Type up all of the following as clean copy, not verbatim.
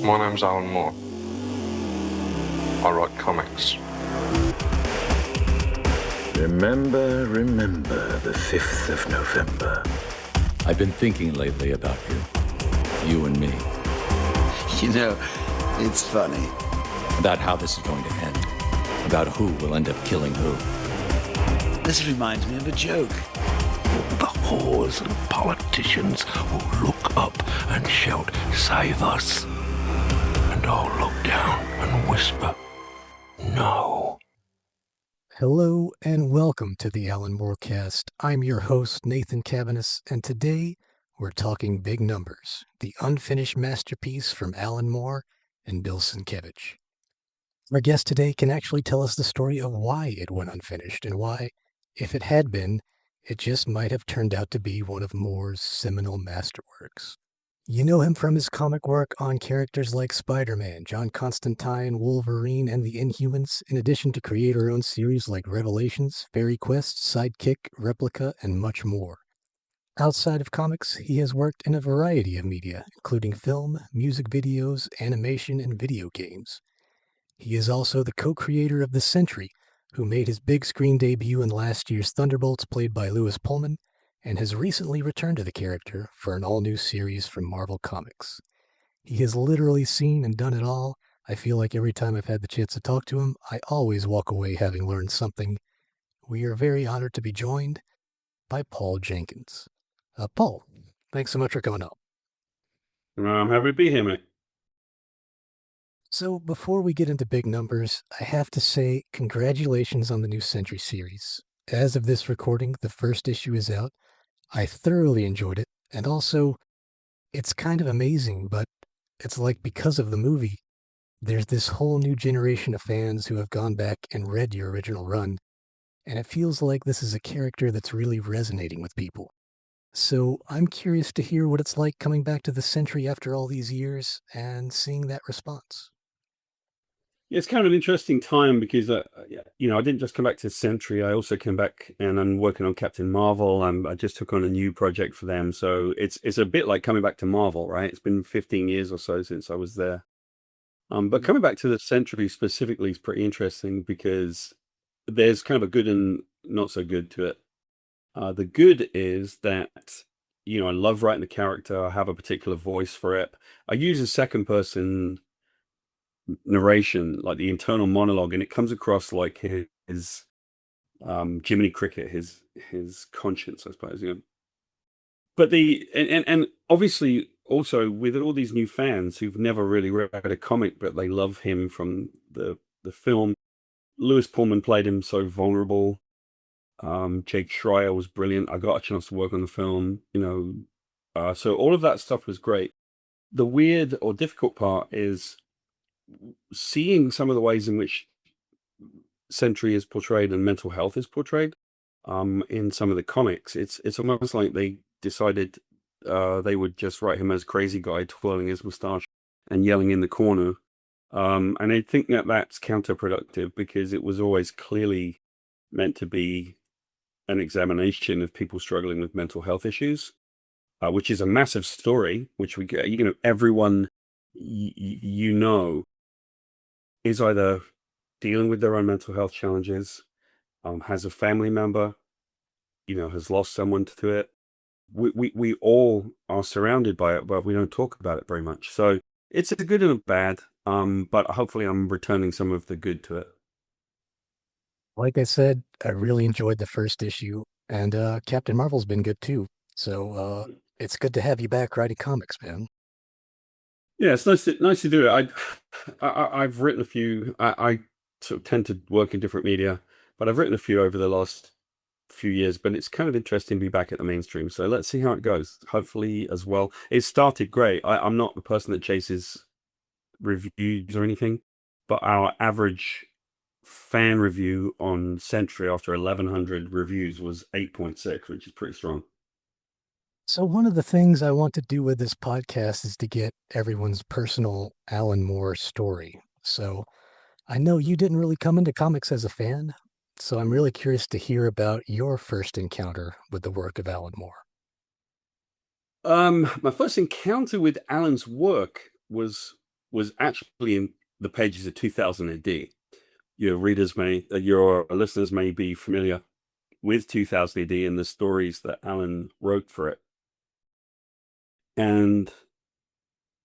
My name's Alan Moore. I write comics. Remember the 5th of November. I've been thinking lately about you and me, You know, it's funny. about how this is going to end, about who will end up killing who. This reminds me of a joke. The whores and politicians will look up and shout, "Save us!" And I'll look down and whisper, "No." Hello and welcome to the Alan Moore Cast. I'm your host, Nathan Cabanis, and today we're talking Big Numbers, the unfinished masterpiece from Alan Moore and Bill Sienkievicz. Our guest today can actually tell us the story of why it went unfinished and why, if it had been, it just might have turned out to be one of Moore's seminal masterworks. You know him from his comic work on characters like Spider-Man, John Constantine, Wolverine, and the Inhumans, in addition to creator-owned series like Revelations, Fairy Quest, Sidekick, Replica, and much more. Outside of comics, he has worked in a variety of media, including film, music videos, animation, and video games. He is also the co-creator of the Sentry, who made his big screen debut in last year's Thunderbolts, played by Lewis Pullman, and has recently returned to the character for an all-new series from Marvel Comics. He has literally seen and done it all. I feel like every time I've had the chance to talk to him, I always walk away having learned something. We are very honored to be joined by Paul Jenkins. Paul, thanks so much for coming up. I'm happy to be here, mate. So before we get into Big Numbers, I have to say congratulations on the new Sentry series. As of this recording, the first issue is out. I thoroughly enjoyed it, and also, it's kind of amazing, but it's like because of the movie, there's this whole new generation of fans who have gone back and read your original run, and it feels like this is a character that's really resonating with people. So I'm curious to hear what it's like coming back to the Sentry after all these years and seeing that response. Yeah, it's kind of an interesting time because, I didn't just come back to Sentry. I also came back and I'm working on Captain Marvel. I just took on a new project for them. So it's a bit like coming back to Marvel, right? It's been 15 years or so since I was there. But coming back to the Sentry specifically is pretty interesting because there's kind of a good and not so good to it. The good is that, I love writing the character. I have a particular voice for it. I use a second person narration, like the internal monologue, and it comes across like his Jiminy Cricket, his conscience, I suppose. But and obviously also with all these new fans who've never really read a comic, but they love him from the film. Lewis Pullman played him so vulnerable. Jake Schreier was brilliant. I got a chance to work on the film, so all of that stuff was great. The weird or difficult part is seeing some of the ways in which Sentry is portrayed and mental health is portrayed in some of the comics. It's almost like they decided they would just write him as crazy guy twirling his mustache and yelling in the corner. And I think that that's counterproductive because it was always clearly meant to be an examination of people struggling with mental health issues, which is a massive story, which we get, everyone is either dealing with their own mental health challenges, has a family member, has lost someone to it. We all are surrounded by it, but we don't talk about it very much. So it's a good and a bad, but hopefully I'm returning some of the good to it. Like I said, I really enjoyed the first issue, and Captain Marvel's been good too. So it's good to have you back writing comics, man. Yeah, it's nice to do it. I've written a few. I sort of tend to work in different media, but I've written a few over the last few years. But it's kind of interesting to be back at the mainstream. So let's see how it goes. Hopefully, as well. It started great. I'm not the person that chases reviews or anything, but our average fan review on Sentry after 1,100 reviews was 8.6, which is pretty strong. So one of the things I want to do with this podcast is to get everyone's personal Alan Moore story. So I know you didn't really come into comics as a fan, so I'm really curious to hear about your first encounter with the work of Alan Moore. My first encounter with Alan's work was was actually in the pages of 2000 AD. Your listeners may be familiar with 2000 AD and the stories that Alan wrote for it. And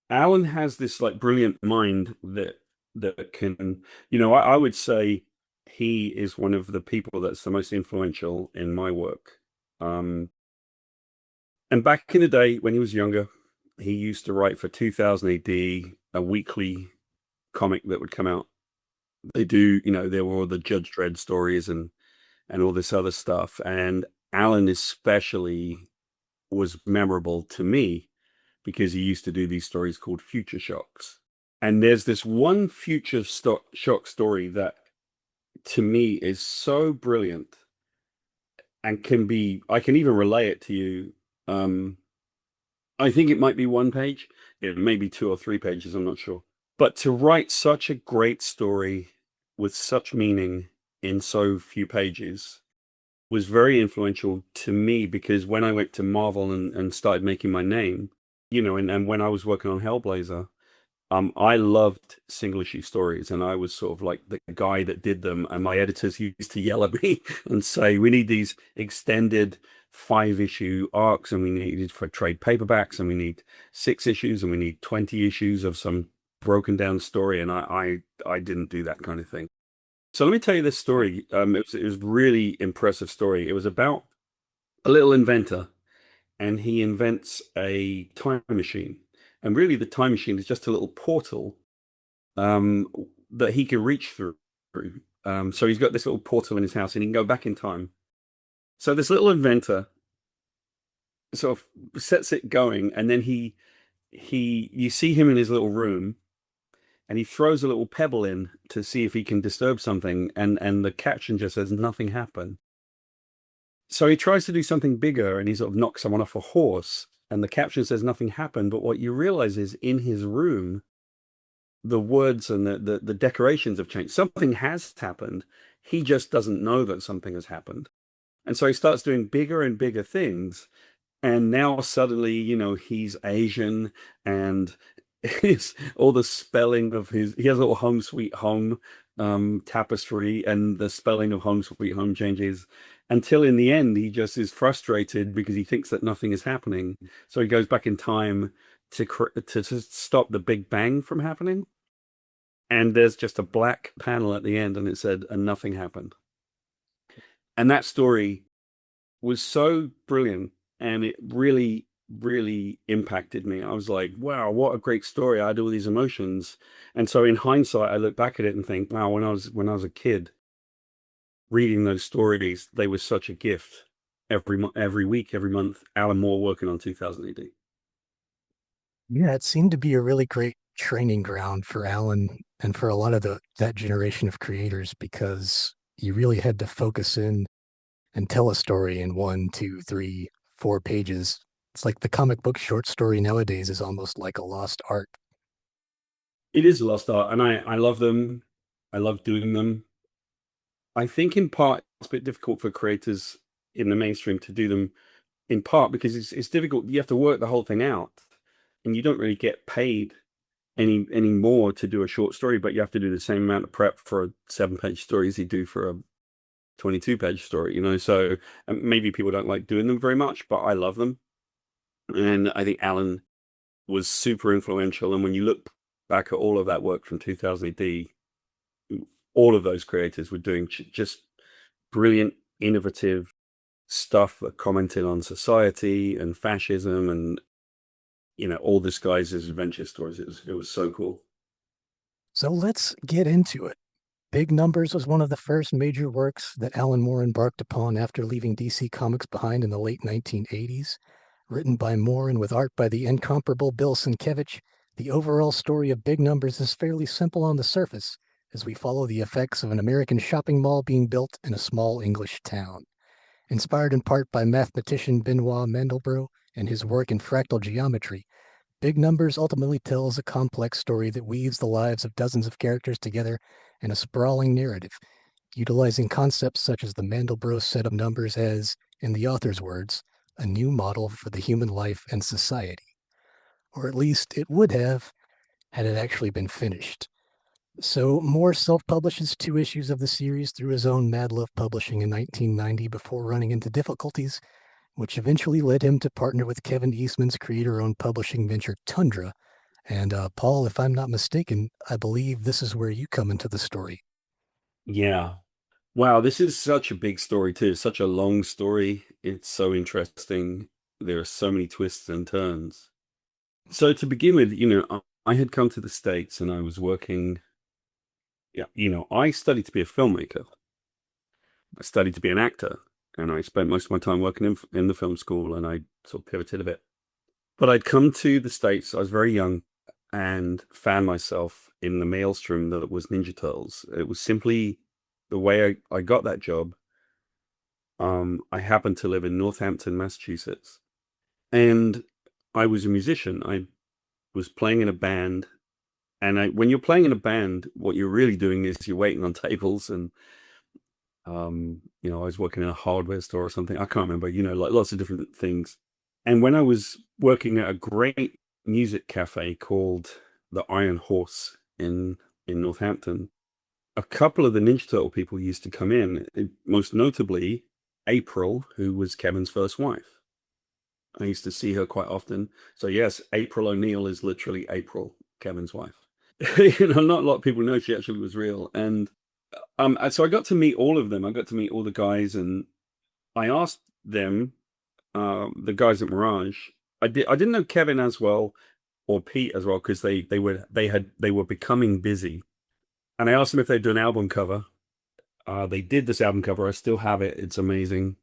Alan has this like brilliant mind that can, I would say he is one of the people that's the most influential in my work. And back in the day when he was younger, he used to write for 2000 AD, a weekly comic that would come out. There were all the Judge Dredd stories and all this other stuff. And Alan especially was memorable to me because he used to do these stories called Future Shocks. And there's this one Future Shock story that to me is so brilliant and I can even relay it to you. I think it might be one page, it may be 2 or 3 pages, I'm not sure. But to write such a great story with such meaning in so few pages was very influential to me, because when I went to Marvel and started making my name, and when I was working on Hellblazer, I loved single issue stories, and I was sort of like the guy that did them. And my editors used to yell at me and say, we need these extended 5-issue arcs, and we need it for trade paperbacks, and we need 6 issues, and we need 20 issues of some broken down story. And I didn't do that kind of thing. So let me tell you this story. It was really impressive story. It was about a little inventor, and he invents a time machine. And really, the time machine is just a little portal that he can reach through. So he's got this little portal in his house, and he can go back in time. So this little inventor sort of sets it going, and then you see him in his little room, and he throws a little pebble in to see if he can disturb something, and the caption just says nothing happened. So he tries to do something bigger, and he sort of knocks someone off a horse, and the caption says nothing happened. But what you realize is in his room, the words and the decorations have changed. Something has happened. He just doesn't know that something has happened. And so he starts doing bigger and bigger things. And now suddenly, he's Asian, and all the spelling of he has a little Home Sweet Home tapestry, and the spelling of Home Sweet Home changes until in the end he just is frustrated because he thinks that nothing is happening. So he goes back in time to stop the Big Bang from happening. And there's just a black panel at the end, and it said, and nothing happened. And that story was so brilliant, and it really, really impacted me. I was like, wow, what a great story. I had all these emotions. And so in hindsight, I look back at it and think, wow, when I was a kid reading those stories, they were such a gift. Every week, every month, Alan Moore working on 2000 AD. Yeah, it seemed to be a really great training ground for Alan and for a lot of that generation of creators, because you really had to focus in and tell a story in 1, 2, 3, 4 pages. It's like the comic book short story nowadays is almost like a lost art. It is a lost art, and I love them. I love doing them. I think in part it's a bit difficult for creators in the mainstream to do them, in part because it's difficult. You have to work the whole thing out, and you don't really get paid any more to do a short story, but you have to do the same amount of prep for a 7-page story as you do for a 22-page story, so maybe people don't like doing them very much, but I love them. And I think Alan was super influential. And when you look back at all of that work from 2000 AD, all of those creators were doing just brilliant, innovative stuff that commented on society and fascism and, all this guy's adventure stories. It was so cool. So let's get into it. Big Numbers was one of the first major works that Alan Moore embarked upon after leaving DC Comics behind in the late 1980s. Written by Moore and with art by the incomparable Bill Sienkievicz, the overall story of Big Numbers is fairly simple on the surface, as we follow the effects of an American shopping mall being built in a small English town. Inspired in part by mathematician Benoit Mandelbrot and his work in fractal geometry, Big Numbers ultimately tells a complex story that weaves the lives of dozens of characters together in a sprawling narrative, utilizing concepts such as the Mandelbrot set of numbers as, in the author's words, a new model for the human life and society. Or at least it would have, had it actually been finished. So Moore self-publishes 2 issues of the series through his own Mad Love Publishing in 1990 before running into difficulties, which eventually led him to partner with Kevin Eastman's creator-owned publishing venture Tundra. And Paul, if I'm not mistaken, I believe this is where you come into the story. Yeah. Wow, this is such a big story too. Such a long story. It's so interesting. There are so many twists and turns. So to begin with, I had come to the States and I was working. Yeah, I studied to be a filmmaker. I studied to be an actor, and I spent most of my time working in the film school, and I sort of pivoted a bit. But I'd come to the States, I was very young, and found myself in the maelstrom that was Ninja Turtles. It was simply the way I got that job. I happened to live in Northampton, Massachusetts, and I was a musician. I was playing in a band, and when you're playing in a band, what you're really doing is you're waiting on tables, and I was working in a hardware store or something. I can't remember, like lots of different things. And when I was working at a great music cafe called the Iron Horse in Northampton, a couple of the Ninja Turtle people used to come in, most notably April, who was Kevin's first wife. I used to see her quite often. So yes, April O'Neil is literally April, Kevin's wife. Not a lot of people know she actually was real. And so I got to meet all of them. I got to meet all the guys, and I asked them, the guys at Mirage. I didn't know Kevin as well, or Pete as well, because they were becoming busy. And I asked them if they'd do an album cover. They did this album cover. I still have it. It's amazing.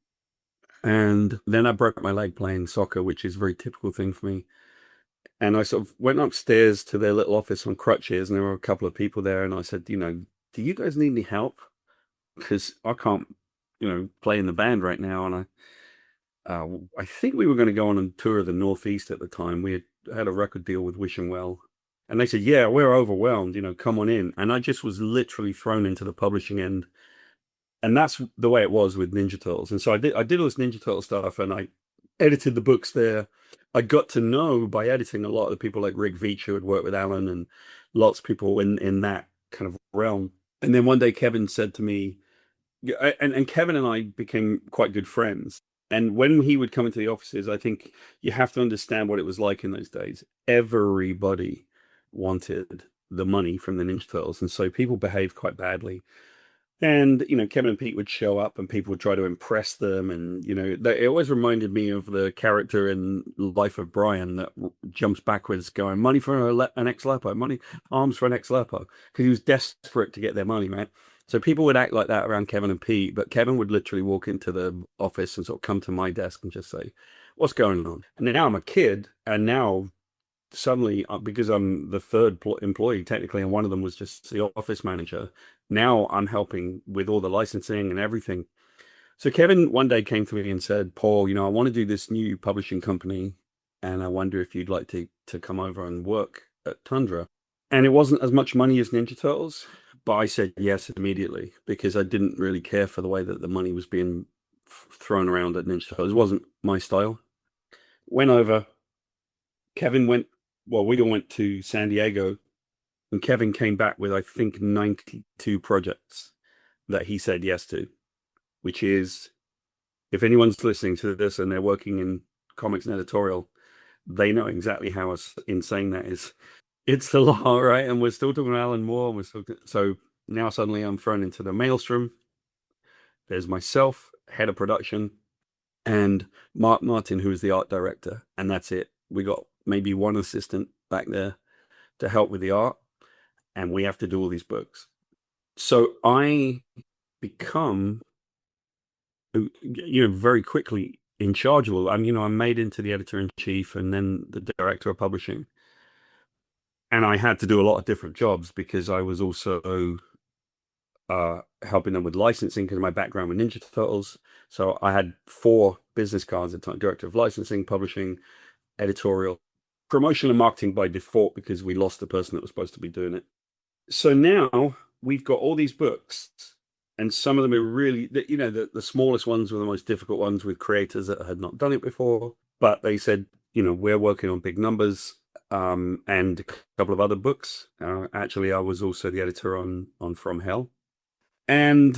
And then I broke my leg playing soccer, which is a very typical thing for me. And I sort of went upstairs to their little office on crutches, and there were a couple of people there. And I said, do you guys need any help? Because I can't, play in the band right now. And I think we were going to go on a tour of the Northeast at the time. We had a record deal with Wishing Well. And they said, yeah, we're overwhelmed, come on in. And I just was literally thrown into the publishing end. And that's the way it was with Ninja Turtles. And so I did all this Ninja Turtle stuff, and I edited the books there. I got to know, by editing, a lot of the people like Rick Veitch, who had worked with Alan, and lots of people in that kind of realm. And then one day Kevin said to me, and Kevin and I became quite good friends. And when he would come into the offices, I think you have to understand what it was like in those days. Everybody wanted the money from the Ninja Turtles, and so people behaved quite badly. And Kevin and Pete would show up, and people would try to impress them, and it always reminded me of the character in Life of Brian that jumps backwards, going, "Money for an ex-leper, money, arms for an ex-leper," because he was desperate to get their money, right? So people would act like that around Kevin and Pete, but Kevin would literally walk into the office and sort of come to my desk and just say, "What's going on?" And then now I'm a kid, and now suddenly, because I'm the third employee technically, and one of them was just the office manager, now I'm helping with all the licensing and everything. So Kevin one day came to me and said, "Paul, I want to do this new publishing company, and I wonder if you'd like to come over and work at Tundra." And it wasn't as much money as Ninja Turtles, but I said yes immediately, because I didn't really care for the way that the money was being thrown around at Ninja Turtles. It wasn't my style. Went over. Kevin went. Well, we all went to San Diego, and Kevin came back with, I think, 92 projects that he said yes to, which is, if anyone's listening to this and they're working in comics and editorial, they know exactly how insane that is. It's a lot, right? And we're still talking about Alan Moore. So now suddenly I'm thrown into the maelstrom. There's myself, head of production, and Mark Martin, who is the art director, and that's it. We got maybe one assistant back there to help with the art, and we have to do all these books. So I become, very quickly in charge of all. I'm made into the editor-in-chief and then the director of publishing. And I had to do a lot of different jobs, because I was also helping them with licensing, because of my background with Ninja Turtles. So I had 4 business cards at the time: director of licensing, publishing, editorial, promotion, and marketing by default, because we lost the person that was supposed to be doing it. So now we've got all these books, and some of them are really, the smallest ones were the most difficult ones, with creators that had not done it before. But they said, we're working on big numbers. and a couple of other books. Actually, I was also the editor on From Hell. And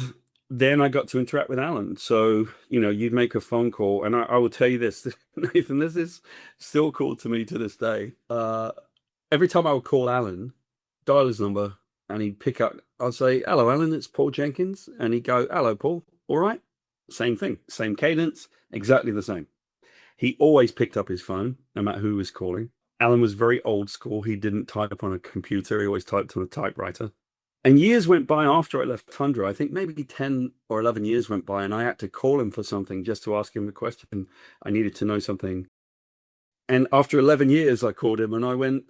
then I got to interact with Alan. So, you'd make a phone call, and I will tell you this, Nathan, this is still cool to me to this day. Every time I would call Alan, dial his number, and he'd pick up, I'd say, "Hello, Alan, it's Paul Jenkins." And he'd go, "Hello, Paul, all right?" Same thing, same cadence, exactly the same. He always picked up his phone, no matter who was calling. Alan was very old school. He didn't type on a computer. He always typed on a typewriter. And years went by after I left Tundra. I think maybe 10 or 11 years went by, and I had to call him for something just to ask him a question. I needed to know something. And after 11 years, I called him and I went,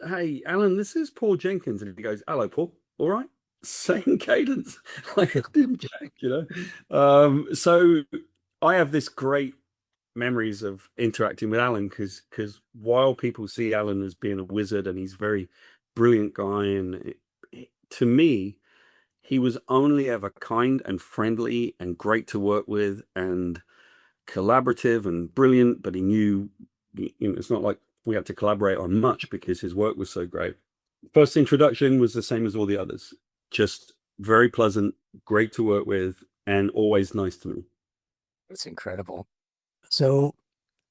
"Hey, Alan, this is Paul Jenkins." And he goes, "Hello, Paul. All right?" Same cadence. Like it didn't check, So I have this great memories of interacting with Alan because while people see Alan as being a wizard and he's a very brilliant guy, and to me, he was only ever kind and friendly and great to work with and collaborative and brilliant, but he knew, it's not like we had to collaborate on much because his work was so great. First introduction was the same as all the others. Just very pleasant, great to work with, and always nice to me. That's incredible. So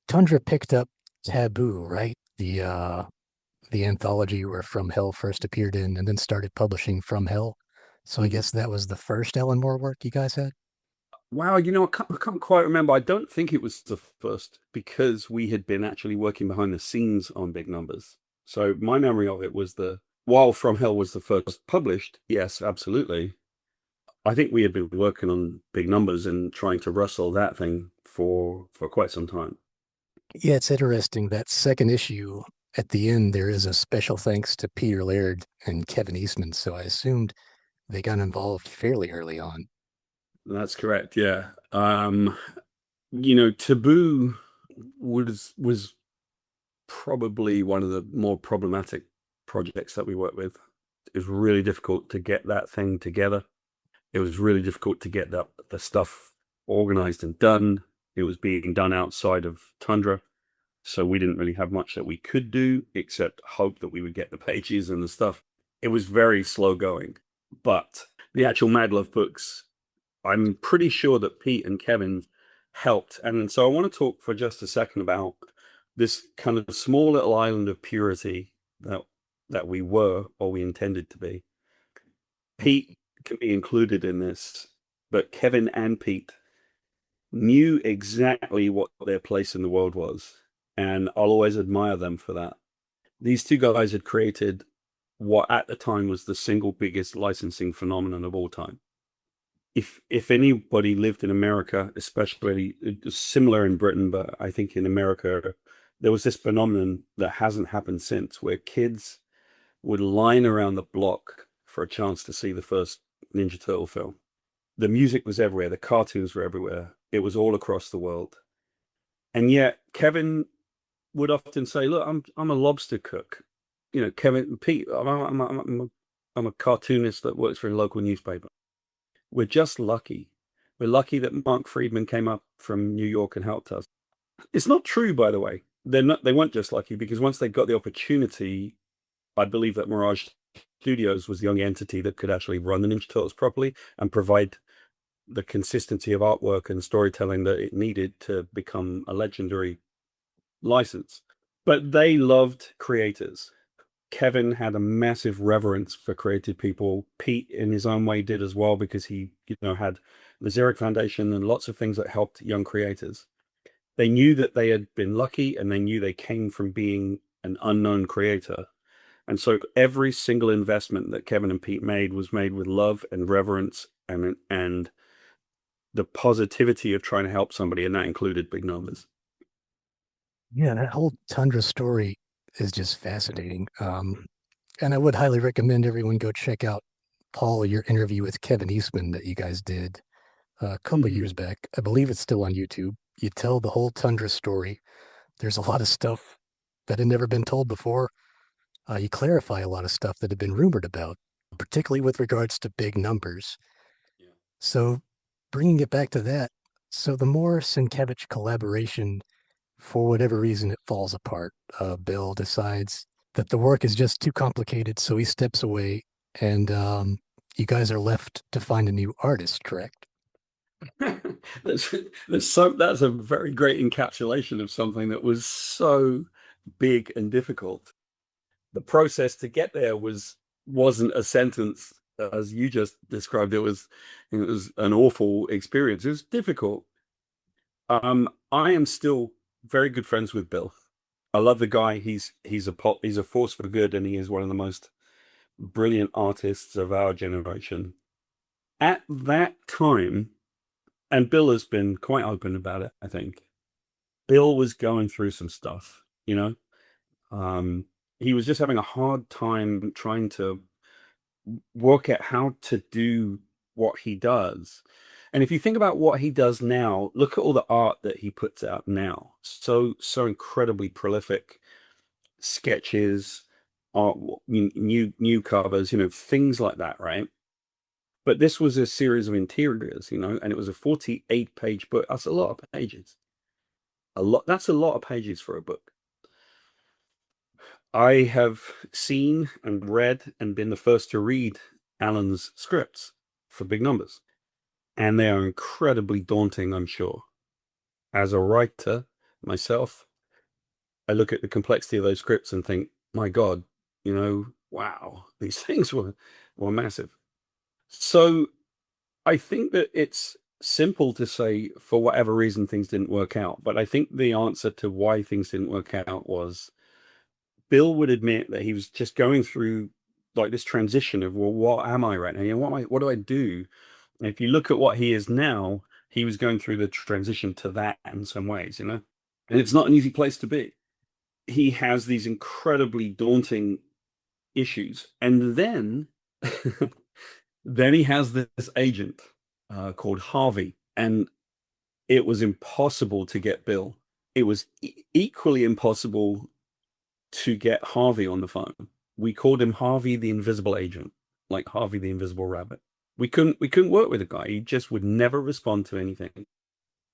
Tundra picked up Taboo, right? The anthology where From Hell first appeared in, and then started publishing From Hell. So I guess that was the first Alan Moore work you guys had? Wow, I can't quite remember. I don't think it was the first because we had been actually working behind the scenes on Big Numbers. So my memory of it was while From Hell was the first published, yes, absolutely. I think we had been working on Big Numbers and trying to rustle that thing for quite some time. Yeah, it's interesting. That second issue, at the end, there is a special thanks to Peter Laird and Kevin Eastman. So I assumed they got involved fairly early on. That's correct. Yeah. Taboo was probably one of the more problematic projects that we worked with. It was really difficult to get that thing together. It was really difficult to get the stuff organized and done. It was being done outside of Tundra. So we didn't really have much that we could do except hope that we would get the pages and the stuff. It was very slow going. But the actual Mad Love books, I'm pretty sure that Pete and Kevin helped. And so I want to talk for just a second about this kind of small little island of purity that we were, or we intended to be. Pete can be included in this, but Kevin and Pete knew exactly what their place in the world was. And I'll always admire them for that. These two guys had created what at the time was the single biggest licensing phenomenon of all time. If anybody lived in America, especially, it was similar in Britain, but I think in America, there was this phenomenon that hasn't happened since, where kids would line around the block for a chance to see the first Ninja Turtle film. The music was everywhere. The cartoons were everywhere. It was all across the world. And yet Kevin would often say, "Look, I'm a lobster cook." Pete, I'm a cartoonist that works for a local newspaper. We're just lucky. We're lucky that Mark Friedman came up from New York and helped us. It's not true, by the way. They weren't just lucky, because once they got the opportunity, I believe that Mirage Studios was the only entity that could actually run the Ninja Turtles properly and provide the consistency of artwork and storytelling that it needed to become a legendary license. But they loved creators. Kevin had a massive reverence for creative people. Pete, in his own way, did as well, because he, had the Xeric Foundation and lots of things that helped young creators. They knew that they had been lucky, and they knew they came from being an unknown creator. And so every single investment that Kevin and Pete made was made with love and reverence and the positivity of trying to help somebody, and that included Big Numbers. Yeah, that whole Tundra story is just fascinating. And I would highly recommend everyone go check out, Paul, your interview with Kevin Eastman that you guys did a couple of years back. I believe it's still on YouTube. You tell the whole Tundra story. There's a lot of stuff that had never been told before. You clarify a lot of stuff that had been rumored about, particularly with regards to Big Numbers. Yeah. So bringing it back to that, so the Moore Sienkievicz collaboration for whatever reason, it falls apart. Bill decides that the work is just too complicated, so he steps away, and you guys are left to find a new artist, correct? That's a very great encapsulation of something that was so big and difficult. The process to get there wasn't a sentence as you just described. It was an awful experience. It was difficult. I am still very good friends with Bill. I love the guy. He's a force for good, and he is one of the most brilliant artists of our generation. At that time, and Bill has been quite open about it, I think, Bill was going through some stuff, you know. He was just having a hard time trying to work out how to do what he does. And if you think about what he does now, look at all the art that he puts out now. So incredibly prolific sketches, art, new covers, you know, things like that, right? But this was a series of interiors, you know, and it was a 48-page book. That's a lot of pages. That's a lot of pages for a book. I have seen and read and been the first to read Alan's scripts for Big Numbers, and they are incredibly daunting, I'm sure. As a writer myself, I look at the complexity of those scripts and think, my God, you know, wow, these things were massive. So I think that it's simple to say, for whatever reason, things didn't work out. But I think the answer to why things didn't work out was Bill would admit that he was just going through like this transition of, well, what am I right now? You know, what do I do? And if you look at what he is now, he was going through the transition to that in some ways, you know, and it's not an easy place to be. He has these incredibly daunting issues. And then, then he has this agent called Harvey, and it was impossible to get Bill. It was equally impossible to get Harvey on the phone. We called him Harvey the Invisible Agent, like Harvey the Invisible Rabbit. We couldn't work with the guy. He just would never respond to anything.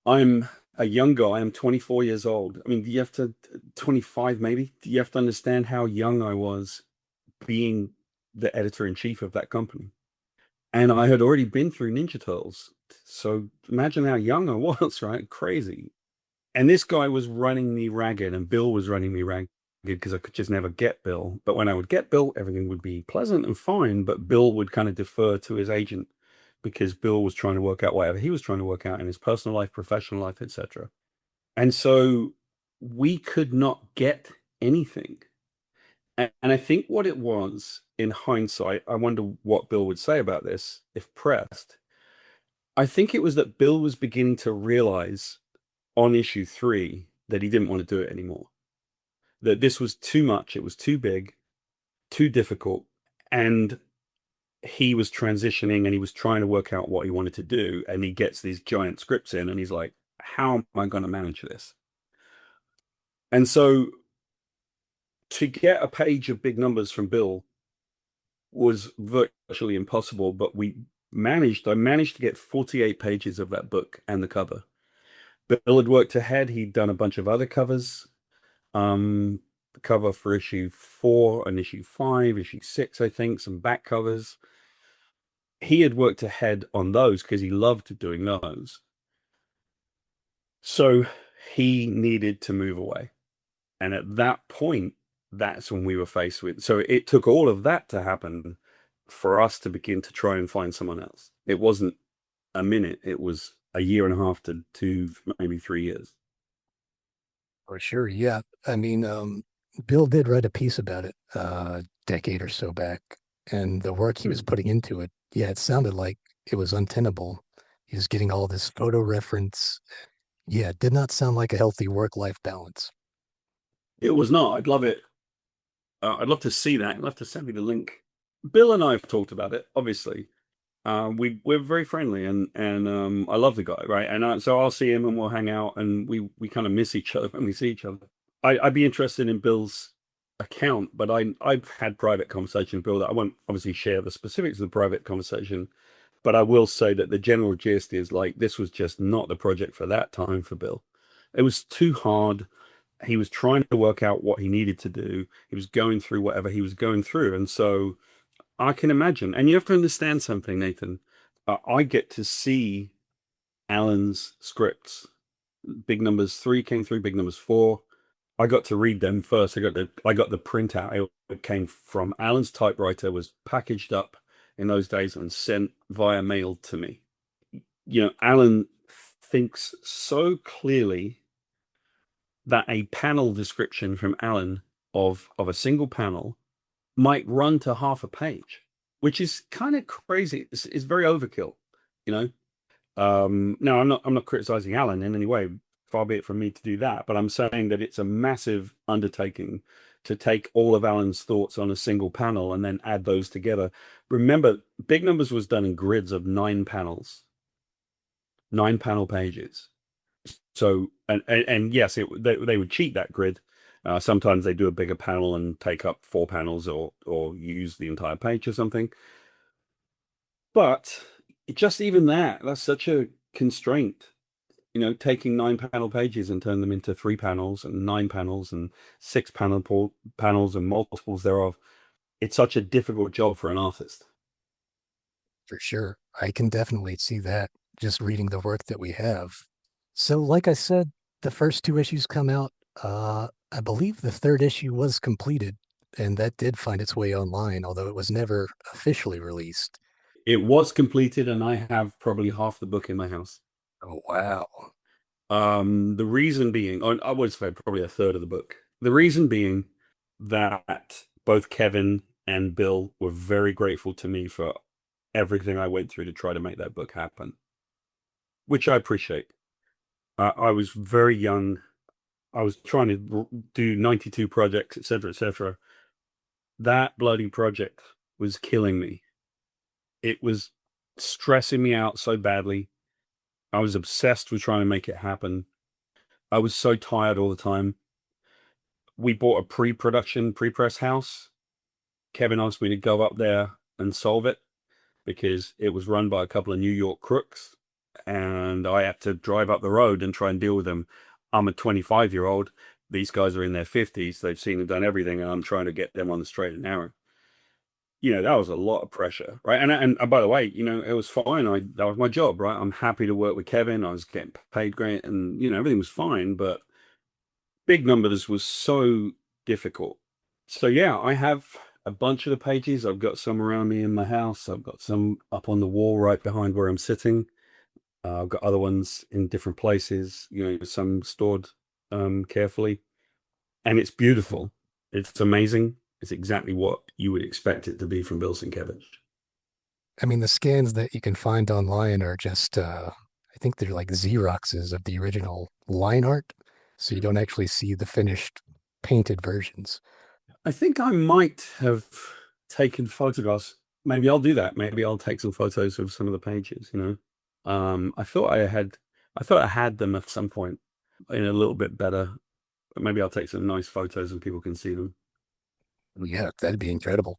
I'm a young guy. I'm 24 years old. I mean, 25 maybe? Do you have to understand how young I was being the editor-in-chief of that company? And I had already been through Ninja Turtles. So imagine how young I was, right? Crazy. And this guy was running me ragged, and Bill was running me ragged because I could just never get Bill. But when I would get Bill, everything would be pleasant and fine, but Bill would kind of defer to his agent because Bill was trying to work out whatever he was trying to work out in his personal life, professional life, etc. And so we could not get anything. And I think what it was, in hindsight, I wonder what Bill would say about this if pressed. I think it was that Bill was beginning to realize on issue 3 that he didn't want to do it anymore. That this was too much, it was too big, too difficult, and he was transitioning and he was trying to work out what he wanted to do, and he gets these giant scripts in and he's like, how am I going to manage this? And so to get a page of Big Numbers from Bill was virtually impossible, but I managed to get 48 pages of that book and the cover. Bill had worked ahead. He'd done a bunch of other covers. The cover for issue 4 and issue 5, issue 6, I think, some back covers. He had worked ahead on those because he loved doing those. So he needed to move away. And at that point, that's when we were faced with. So it took all of that to happen for us to begin to try and find someone else. It wasn't a minute. It was a year and a half to 2, maybe 3 years. For sure, yeah. I mean, Bill did write a piece about it a decade or so back, and the work he was putting into it, yeah, it sounded like it was untenable. He was getting all this photo reference. Yeah, it did not sound like a healthy work-life balance. It was not. I'd love it. I'd love to see that. I'd love to send me the link. Bill and I have talked about it, obviously. We're very friendly, and I love the guy, right? And so I'll see him and we'll hang out, and we kind of miss each other when we see each other. I'd be interested in Bill's account, but I've had private conversation with Bill that I won't obviously share the specifics of the private conversation, but I will say that the general gist is like, this was just not the project for that time for Bill. It was too hard. He was trying to work out what he needed to do. He was going through whatever he was going through. And so I can imagine. And you have to understand something, Nathan. I get to see Alan's scripts. Big Numbers 3 came through, Big Numbers 4. I got to read them first. I got the printout. It came from Alan's typewriter, was packaged up in those days and sent via mail to me. Alan thinks so clearly that a panel description from Alan of a single panel might run to half a page, which is kind of crazy. It's very overkill, you know. No, I'm not criticizing Alan in any way. Far be it from me to do that, but I'm saying that it's a massive undertaking to take all of Alan's thoughts on a single panel and then add those together. Remember, Big Numbers was done in grids of 9 panels, 9 panel pages. So, and yes, they would cheat that grid. Sometimes they do a bigger panel and take up 4 panels or use the entire page or something. But just even that's such a constraint. Taking 9 panel pages and turn them into 3 panels and 9 panels and 6 panels and multiples thereof. It's such a difficult job for an artist. For sure. I can definitely see that just reading the work that we have. So, like I said, the first 2 issues come out. I believe the 3rd issue was completed, and that did find its way online, although it was never officially released. It was completed, and I have probably half the book in my house. Oh, wow. The reason being, I would say probably a third of the book. The reason being that both Kevin and Bill were very grateful to me for everything I went through to try to make that book happen, which I appreciate. I was very young. I was trying to do 92 projects, etc., etc. That bloody project was killing me. It was stressing me out so badly. I was obsessed with trying to make it happen. I was so tired all the time. We bought a pre-press house. Kevin asked me to go up there and solve it because it was run by a couple of New York crooks, and I had to drive up the road and try and deal with them. I'm a 25-year-old. These guys are in their 50s. They've seen and done everything, and I'm trying to get them on the straight and narrow. That was a lot of pressure, right? And by the way, it was fine. That was my job, right? I'm happy to work with Kevin. I was getting paid great, and everything was fine. But Big Numbers was so difficult. So yeah, I have a bunch of the pages. I've got some around me in my house. I've got some up on the wall right behind where I'm sitting. I've got other ones in different places. Some stored carefully, and it's beautiful. It's amazing. It's exactly what you would expect it to be from Bill Sienkievicz. I mean, the scans that you can find online are just, I think they're like Xeroxes of the original line art, so you don't actually see the finished painted versions. I think I might have taken photographs. Maybe I'll do that. Maybe I'll take some photos of some of the pages, I thought I had them at some point in a little bit better. But maybe I'll take some nice photos and people can see them. Yeah, that'd be incredible.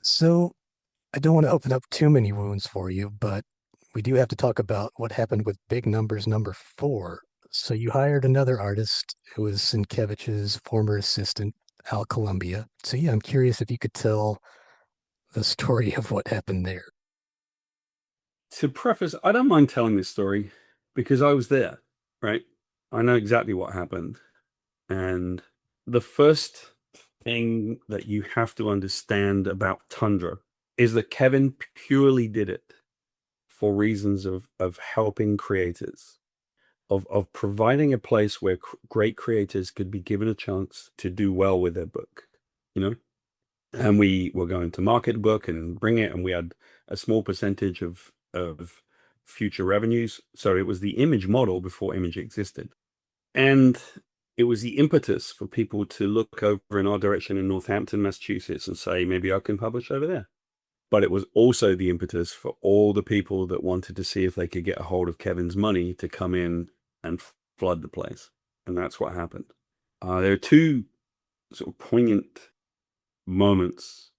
So, I don't want to open up too many wounds for you, but we do have to talk about what happened with Big Numbers number 4. So you hired another artist who was Sienkiewicz's former assistant, Al Columbia. So yeah, I'm curious if you could tell the story of what happened there. To preface, I don't mind telling this story because I was there, right? I know exactly what happened. And the first thing that you have to understand about Tundra is that Kevin purely did it for reasons of helping creators, of providing a place where great creators could be given a chance to do well with their book, And we were going to market the book and bring it, and we had a small percentage of future revenues. So it was the Image model before Image existed. And it was the impetus for people to look over in our direction in Northampton, Massachusetts, and say, maybe I can publish over there. But it was also the impetus for all the people that wanted to see if they could get a hold of Kevin's money to come in and flood the place. And that's what happened. There are 2 sort of poignant moments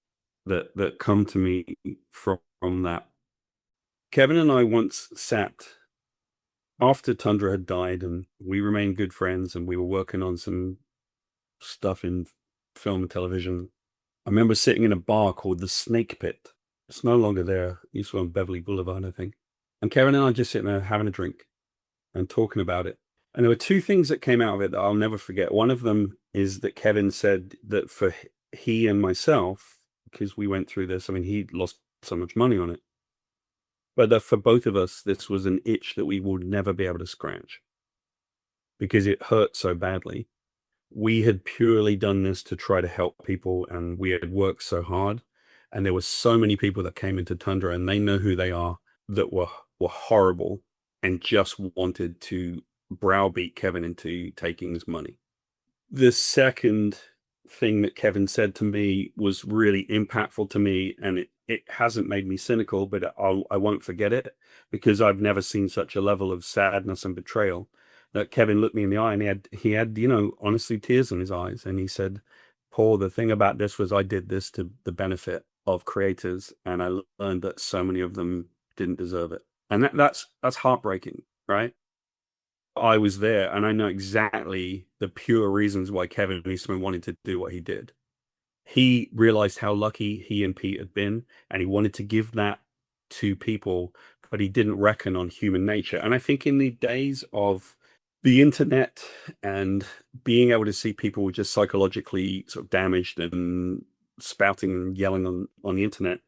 that come to me from that. Kevin and I once sat after Tundra had died and we remained good friends and we were working on some stuff in film and television, I remember sitting in a bar called the Snake Pit. It's no longer there. It used to be on Beverly Boulevard, I think. And Kevin and I just sitting there having a drink and talking about it. And there were two things that came out of it that I'll never forget. One of them is that Kevin said that for he and myself, because we went through this, I mean, he lost so much money on it, but that for both of us, this was an itch that we would never be able to scratch because it hurt so badly. We had purely done this to try to help people, and we had worked so hard. And there were so many people that came into Tundra, and they know who they are, that were horrible and just wanted to browbeat Kevin into taking his money. The second thing that Kevin said to me was really impactful to me, and it hasn't made me cynical, but I won't forget it because I've never seen such a level of sadness and betrayal. That Kevin looked me in the eye, and he had, you know, honestly tears in his eyes, and he said, "Paul, the thing about this was I did this to the benefit of creators, and I learned that so many of them didn't deserve it." And that's heartbreaking, right? I was there, and I know exactly the pure reasons why Kevin Eastman wanted to do what he did. He realized how lucky he and Pete had been, and he wanted to give that to people, but he didn't reckon on human nature. And I think in the days of the internet and being able to see people just psychologically sort of damaged and spouting and yelling on the internet,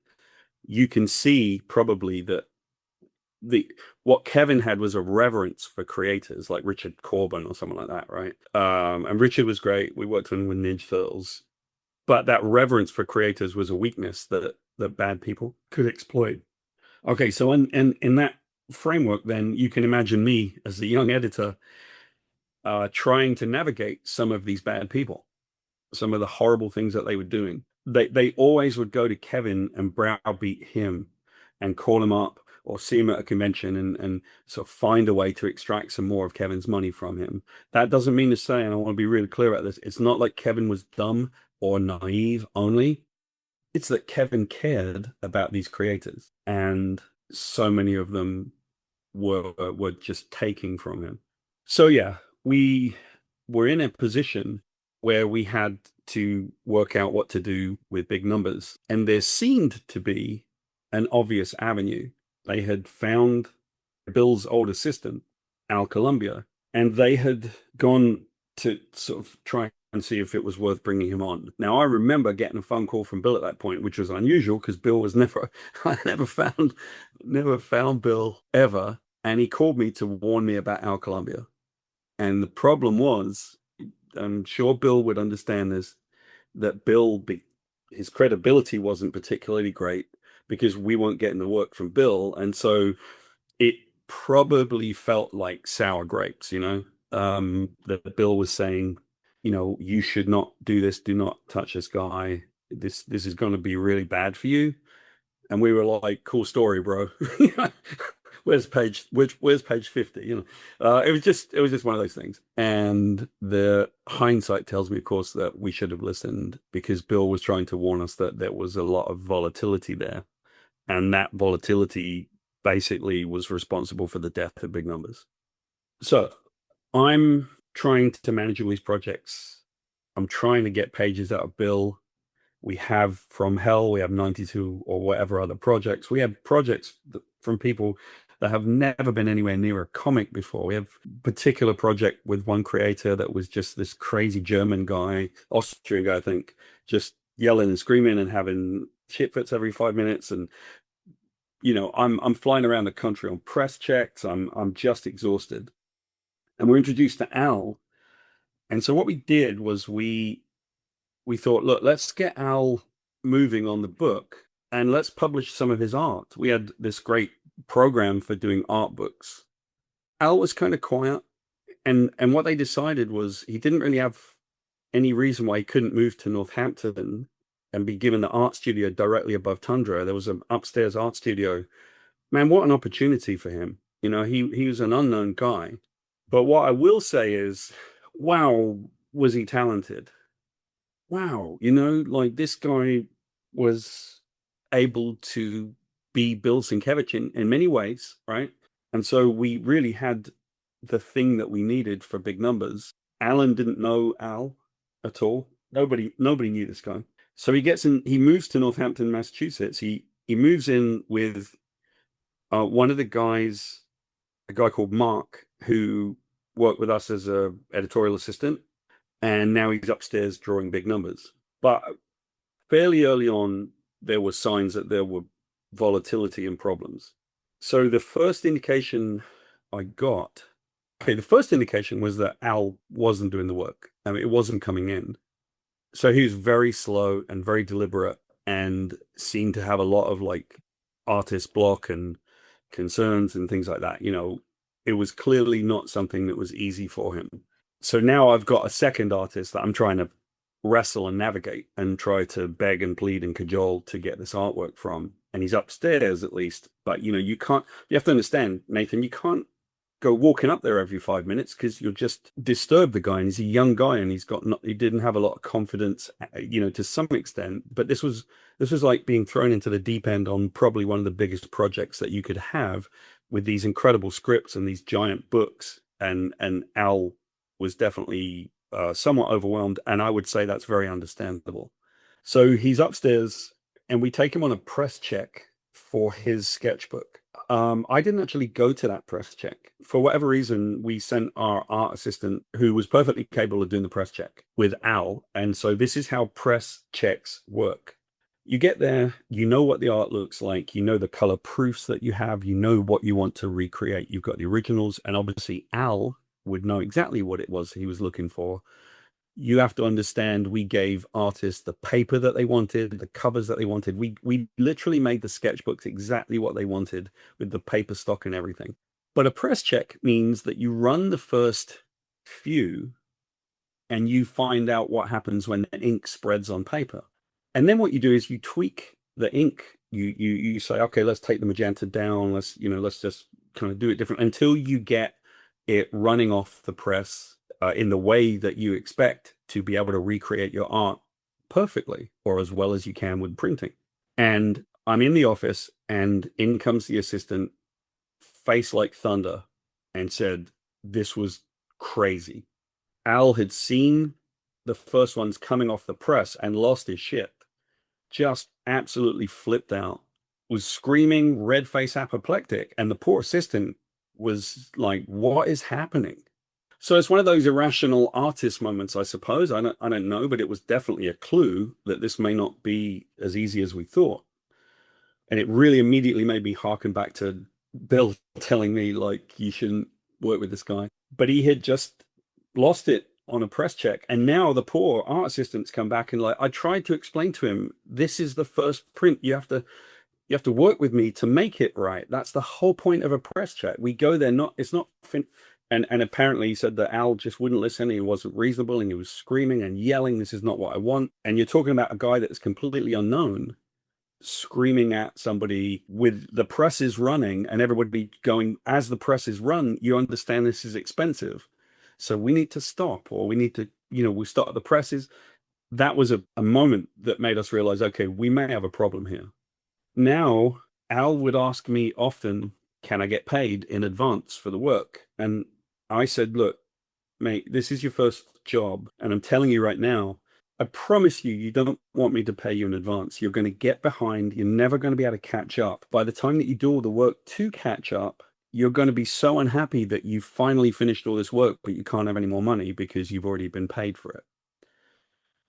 you can see probably that what Kevin had was a reverence for creators like Richard Corbin or someone like that, right? And Richard was great. We worked with Ninja Turtles, but that reverence for creators was a weakness that bad people could exploit. Okay, so in that framework, then you can imagine me as the young editor trying to navigate some of these bad people, some of the horrible things that they were doing. They always would go to Kevin and browbeat him and call him up or see him at a convention and sort of find a way to extract some more of Kevin's money from him. That doesn't mean to say, and I want to be really clear about this, it's not like Kevin was dumb or naive only. It's that Kevin cared about these creators, and so many of them were just taking from him. So yeah, we were in a position where we had to work out what to do with big numbers, and there seemed to be an obvious avenue. They had found Bill's old assistant, Al Columbia, and they had gone to sort of try and see if it was worth bringing him on. Now, I remember getting a phone call from Bill at that point, which was unusual because Bill was I never found Bill ever. And he called me to warn me about Al Columbia. And the problem was, I'm sure Bill would understand this, that his credibility wasn't particularly great because we weren't getting the work from Bill. And so it probably felt like sour grapes, you know, that Bill was saying, you know, you should not do this. Do not touch this guy. This is going to be really bad for you. And we were like, cool story, bro. Where's page 50? You know, it was just one of those things. And the hindsight tells me, of course, that we should have listened because Bill was trying to warn us that there was a lot of volatility there. And that volatility basically was responsible for the death of big numbers. So I'm trying to manage all these projects. I'm trying to get pages out of Bill. We have From Hell, we have 92 or whatever other projects. We have projects from people that have never been anywhere near a comic before. We have a particular project with one creator that was just this crazy German guy, Austrian guy, I think, just yelling and screaming and having shit fits every 5 minutes. And, you know, I'm flying around the country on press checks. I'm just exhausted. And we're introduced to Al. And so what we did was we thought, look, let's get Al moving on the book and let's publish some of his art. We had this great program for doing art books. Al was kind of quiet. And what they decided was he didn't really have any reason why he couldn't move to Northampton and be given the art studio directly above Tundra. There was an upstairs art studio. Man, what an opportunity for him. You know, he was an unknown guy. But what I will say is, wow, was he talented? Wow, you know, like this guy was able to be Bill Sienkievicz in many ways, right? And so we really had the thing that we needed for big numbers. Alan didn't know Al at all. Nobody knew this guy. So he moves to Northampton, Massachusetts. He moves in with one of the guys, a guy called Mark, who worked with us as a editorial assistant, and now he's upstairs drawing big numbers. But fairly early on, there were signs that there were volatility and problems. So the first indication I got, the first indication was that Al wasn't doing the work. I mean, it wasn't coming in. So he was very slow and very deliberate and seemed to have a lot of like artist block and concerns and things like that. It was clearly not something that was easy for him. So now I've got a second artist that I'm trying to wrestle and navigate and try to beg and plead and cajole to get this artwork from. And he's upstairs at least. But, you have to understand, Nathan, you can't go walking up there every 5 minutes because you'll just disturb the guy. And he's a young guy and he didn't have a lot of confidence, to some extent. But this was like being thrown into the deep end on probably one of the biggest projects that you could have, with these incredible scripts and these giant books. And Al was definitely somewhat overwhelmed. And I would say that's very understandable. So he's upstairs and we take him on a press check for his sketchbook. I didn't actually go to that press check. For whatever reason, we sent our art assistant, who was perfectly capable of doing the press check, with Al. And so this is how press checks work. You get there, you know what the art looks like, you know the color proofs that you have, you know what you want to recreate. You've got the originals, and obviously Al would know exactly what it was he was looking for. You have to understand, we gave artists the paper that they wanted, the covers that they wanted. We literally made the sketchbooks exactly what they wanted, with the paper stock and everything. But a press check means that you run the first few and you find out what happens when the ink spreads on paper. And then what you do is you tweak the ink. You say, okay, let's take the magenta down. Let's just kind of do it different until you get it running off the press in the way that you expect to be able to recreate your art perfectly, or as well as you can with printing. And I'm in the office and in comes the assistant, face like thunder, and said, this was crazy. Al had seen the first ones coming off the press and lost his shit. Just absolutely flipped out, was screaming, red face, apoplectic. And the poor assistant was like, what is happening? So it's one of those irrational artist moments, I suppose. I don't know, but it was definitely a clue that this may not be as easy as we thought. And it really immediately made me harken back to Bill telling me, like, you shouldn't work with this guy. But he had just lost it on a press check. And now the poor art assistants come back and, like, I tried to explain to him, this is the first print. You have to work with me to make it right. That's the whole point of a press check. We go there, it's not and apparently he said that Al just wouldn't listen. He wasn't reasonable and he was screaming and yelling, this is not what I want. And you're talking about a guy that's completely unknown screaming at somebody with the presses running and everybody going, as the presses run, you understand this is expensive. So we need to stop, or we need to, we stop the presses. That was a moment that made us realize, okay, we may have a problem here. Now, Al would ask me often, can I get paid in advance for the work? And I said, look, mate, this is your first job. And I'm telling you right now, I promise you don't want me to pay you in advance. You're going to get behind. You're never going to be able to catch up. By the time that you do all the work to catch up, you're going to be so unhappy that you've finally finished all this work, but you can't have any more money because you've already been paid for it.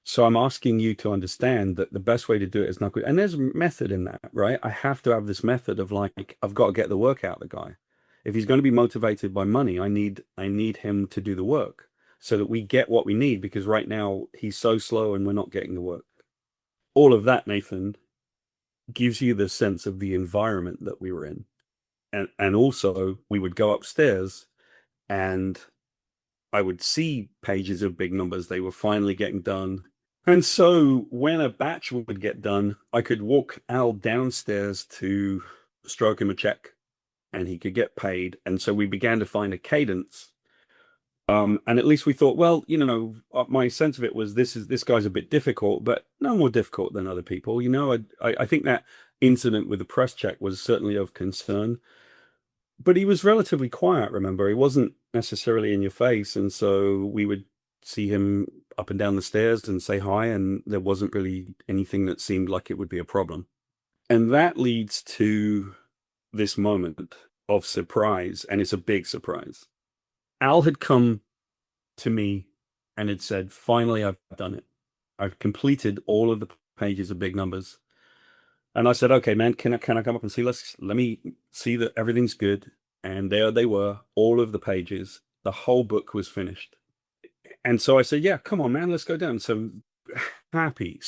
So I'm asking you to understand that the best way to do it is not good. And there's method in that, right? I have to have this method of, like, I've got to get the work out of the guy. If he's going to be motivated by money, I need him to do the work so that we get what we need, because right now he's so slow and we're not getting the work. All of that, Nathan, gives you the sense of the environment that we were in. And also we would go upstairs and I would see pages of big numbers. They were finally getting done. And so when a batch would get done, I could walk Al downstairs to stroke him a check and he could get paid. And so we began to find a cadence. And at least we thought, well, my sense of it was this guy's a bit difficult, but no more difficult than other people. I think that incident with the press check was certainly of concern. but he was relatively quiet, remember? He wasn't necessarily in your face. And so we would see him up and down the stairs and say hi, and there wasn't really anything that seemed like it would be a problem. And that leads to this moment of surprise, and it's a big surprise. Al had come to me and had said, finally, I've done it. I've completed all of the pages of Big Numbers. And I said, okay, man, can I come up and see? Let me see that everything's good. And there they were, all of the pages. The whole book was finished. And so I said, yeah, come on, man, let's go down. So happy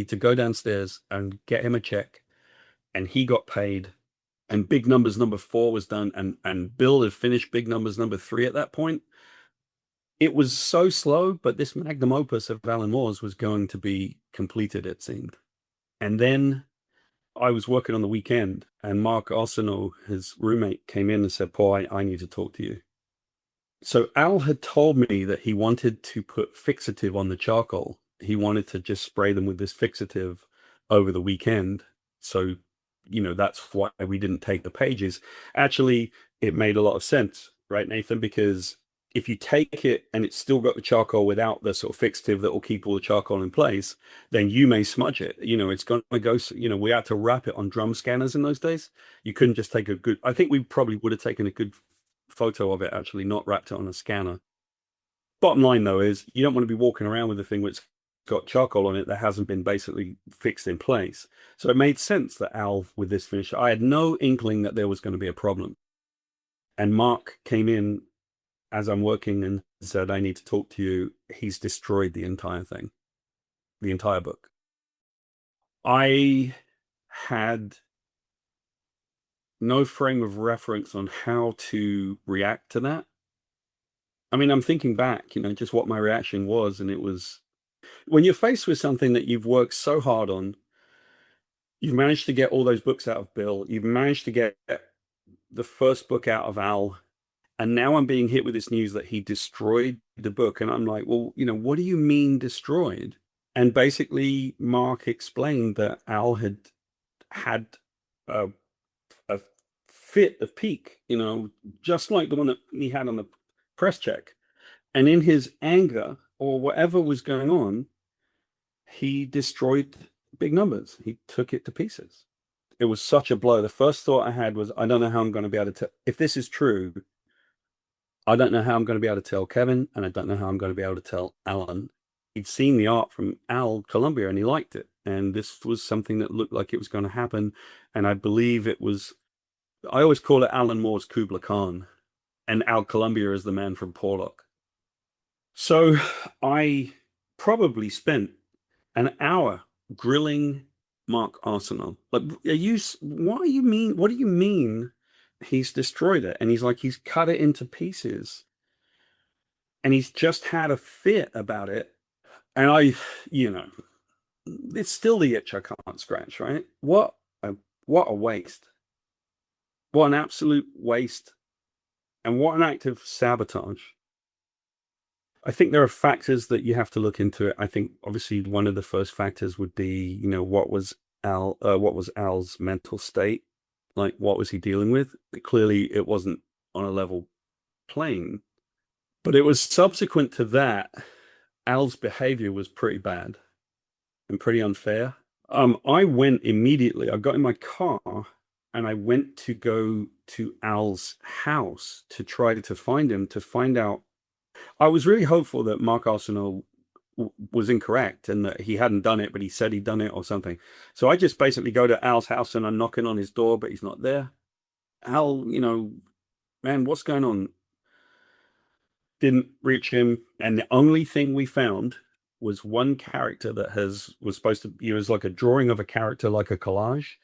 to go downstairs and get him a check. And he got paid. And Big Numbers number 4 was done. And Bill had finished Big Numbers number 3 at that point. It was so slow, but this magnum opus of Alan Moore's was going to be completed, it seemed. And then I was working on the weekend, and Mark Arsenault, his roommate, came in and said, Paul, I need to talk to you. So Al had told me that he wanted to put fixative on the charcoal. He wanted to just spray them with this fixative over the weekend. So, that's why we didn't take the pages. Actually, it made a lot of sense, right, Nathan? Because if you take it and it's still got the charcoal without the sort of fixative that will keep all the charcoal in place, then you may smudge it. It's going to go, we had to wrap it on drum scanners in those days. You couldn't just take I think we probably would have taken a good photo of it, actually, not wrapped it on a scanner. Bottom line, though, is you don't want to be walking around with a thing which got charcoal on it that hasn't been basically fixed in place. So it made sense that Al, with this finish, I had no inkling that there was going to be a problem. And Mark came in as I'm working and said, I need to talk to you. He's destroyed the entire thing, the entire book. I had no frame of reference on how to react to that. I mean, I'm thinking back, just what my reaction was. And it was, when you're faced with something that you've worked so hard on, you've managed to get all those books out of Bill, you've managed to get the first book out of Al, and now I'm being hit with this news that he destroyed the book. And I'm like, well, what do you mean destroyed? And basically, Mark explained that Al had a fit of pique, just like the one that he had on the press check. And in his anger or whatever was going on, he destroyed Big Numbers. He took it to pieces. It was such a blow. The first thought I had was, I don't know how I'm going to be able to tell. If this is true, I don't know how I'm going to be able to tell Kevin, and I don't know how I'm going to be able to tell Alan. He'd seen the art from Al Columbia and he liked it. And this was something that looked like it was going to happen. And I believe it was, I always call it Alan Moore's Kubla Khan, and Al Columbia is the man from Porlock. So I probably spent an hour grilling Mark Arsenault. Like, what do you mean he's destroyed it? And he's like, he's cut it into pieces. And he's just had a fit about it. And it's still the itch I can't scratch, right? What a waste. What an absolute waste. And what an act of sabotage. I think there are factors that you have to look into it. I think obviously one of the first factors would be, what was Al's mental state? Like, what was he dealing with? Clearly it wasn't on a level plane. But it was subsequent to that, Al's behavior was pretty bad and pretty unfair. I went immediately, I got in my car and I went to go to Al's house to try to find him, to find out. I was really hopeful that Mark Arsenault was incorrect and that he hadn't done it, but he said he'd done it or something. So I just basically go to Al's house and I'm knocking on his door, but he's not there. Al, man, what's going on? Didn't reach him. And the only thing we found was one character that was supposed to, it was like a drawing of a character, like a collage,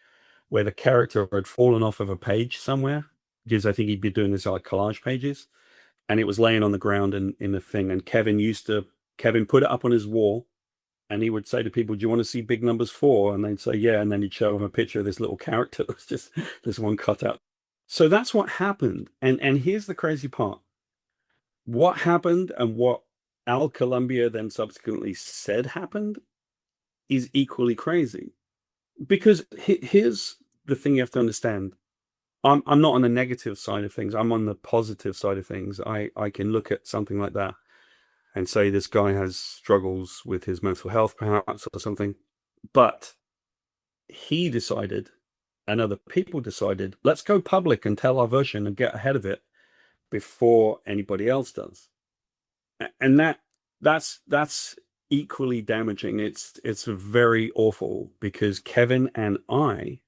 where the character had fallen off of a page somewhere, because I think he'd be doing this like collage pages. And it was laying on the ground in the thing. And Kevin put it up on his wall, and he would say to people, do you want to see Big Numbers 4? And they'd say, yeah. And then he'd show them a picture of this little character that was just this one cutout. So that's what happened. And here's the crazy part. What happened and what Al Columbia then subsequently said happened is equally crazy. Because here's the thing you have to understand. I'm not on the negative side of things. I'm on the positive side of things. I can look at something like that and say this guy has struggles with his mental health, perhaps, or something. But he decided, and other people decided, let's go public and tell our version and get ahead of it before anybody else does. And that's equally damaging. It's very awful because Kevin and I